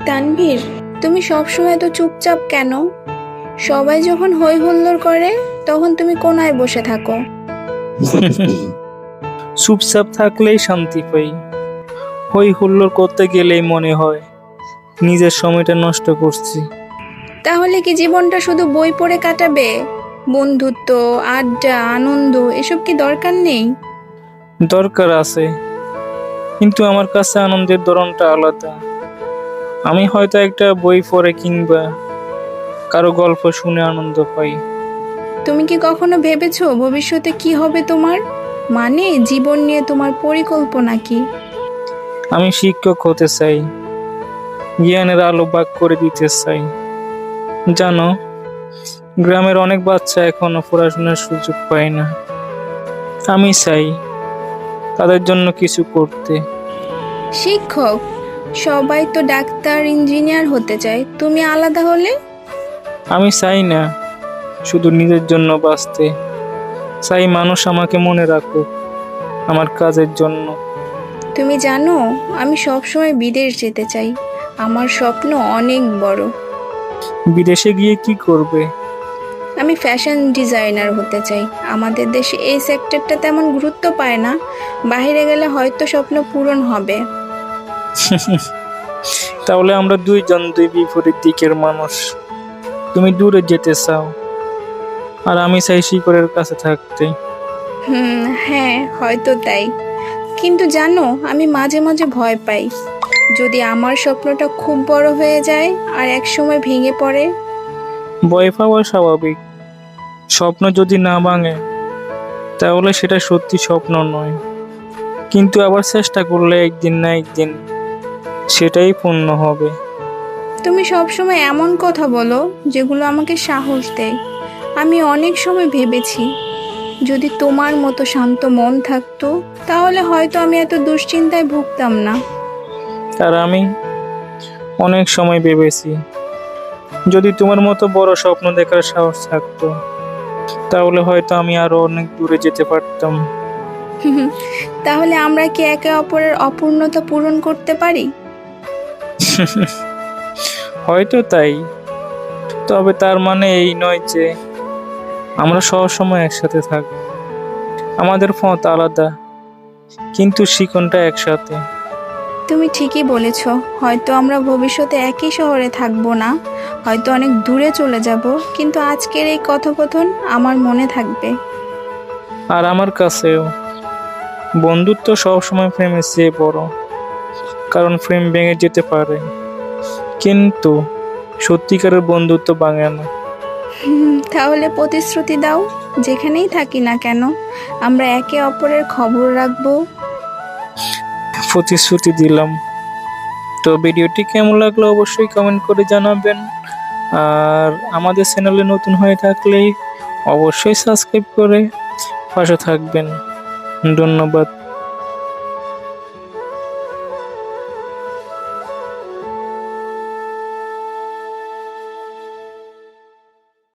তানভীর, তুমি সবসময় এত চুপচাপ কেন? সবাই যখন হই হুল্লোড় করে তখন তুমি কোনায় বসে থাকো। চুপচাপ থাকলেই শান্তি পাই। হই হুল্লোড় করতে গেলেই মনে হয় নিজের সময়টা নষ্ট করছি। তাহলে কি জীবনটা শুধু বই পড়ে কাটাবে? বন্ধুত্ব, আড্ডা, আনন্দ এসব কি দরকার নেই? দরকার আছে, কিন্তু আমার কাছে আনন্দের ধরনটা আলাদা। আমি হয়তো একটা বই পড়ে কিংবা কারো গল্প শুনে আনন্দ পাই। তুমি কি কখনো ভেবেছো ভবিষ্যতে কি হবে তোমার? মানে জীবন নিয়ে তোমার পরিকল্পনা কি? আমি শিক্ষক হতে চাই, জ্ঞানের আলো ভাগ করে দিতে চাই। জানো, গ্রামের অনেক বাচ্চা এখনো পড়াশোনার সুযোগ পায় না। আমি চাই তাদের জন্য কিছু করতে। শিক্ষক? সবাই তো ডাক্তার, ইঞ্জিনিয়ার হতে চায়, তুমি আলাদা হলে? আমি চাই না শুধু নিজের জন্য বাঁচতে, চাই মানুষ আমাকে মনে রাখুক আমার কাজের জন্য। তুমি জানো, আমি সবসময় বিদেশ যেতে চাই। আমার স্বপ্ন অনেক বড়। বিদেশে গিয়ে কি করবে? আমি ফ্যাশন ডিজাইনার হতে চাই। আমাদের দেশে এই সেক্টরটা তেমন গুরুত্ব পায় না। বাইরে গেলে হয়তো স্বপ্ন পূরণ হবে। তাহলে আমরা দুইজন দুই বিপরীত দিকের মানুষ। তুমি দূরে যেতে চাও, আর আমি চাই শিকড়ের কাছে থাকতে। হ্যাঁ, হয়তো তাই। কিন্তু জানো, আমি মাঝে মাঝে ভয় পাই। যদি আমার স্বপ্নটা খুব বড় হয়ে যায় আর এক সময় ভেঙে পড়ে। ভয় পাওয়া স্বাভাবিক। স্বপ্ন যদি না ভাঙে তাহলে সেটা সত্যি স্বপ্ন নয়, কিন্তু আবার চেষ্টা করলে একদিন না একদিন সেটাই পূর্ণ হবে। তুমি সবসময় এমন কথা বলো যেগুলো আমাকে সাহস দেয়। আমি অনেক সময় ভেবেছি, যদি তোমার মতো শান্ত মন থাকতো তাহলে হয়তো আমি এত দুশ্চিন্তায় ভুগতাম না। আর আমি অনেক সময় ভেবেছি, যদি তোমার মতো বড় স্বপ্ন দেখার সাহস থাকতো তাহলে হয়তো আমি আরো অনেক দূরে যেতে পারতাম। তাহলে আমরা কি একে অপরের অপূর্ণতা পূরণ করতে পারি? হয়তো তাই, তবে তার মানে এই নয় যে আমরা সব সময় একসাথে থাকব। আমাদের পথ আলাদা, কিন্তু শিকনটা একসাথে। তুমি ঠিকই বলেছ। হয়তো আমরা ভবিষ্যতে একই শহরে থাকবো না, হয়তো অনেক দূরে চলে যাব, কিন্তু আজকের এই কথোপকথন আমার মনে থাকবে। আর আমার কাছেও বন্ধুত্ব সবসময় প্রেমের চেয়ে বড়, কারণ প্রেম ভেঙে যেতে পারে, কিন্তু সত্যিকারের বন্ধুত্ব ভাঙে না। তাহলে প্রতিশ্রুতি দাও, যেখানেই থাকি না কেন আমরা একে অপরের খবর রাখবো। প্রতিশ্রুতি দিলাম। তো ভিডিওটি কেমন লাগলো অবশ্যই কমেন্ট করে জানাবেন। আর আমাদের চ্যানেলে নতুন হয়ে থাকলে অবশ্যই সাবস্ক্রাইব করে পাশে থাকবেন। ধন্যবাদ।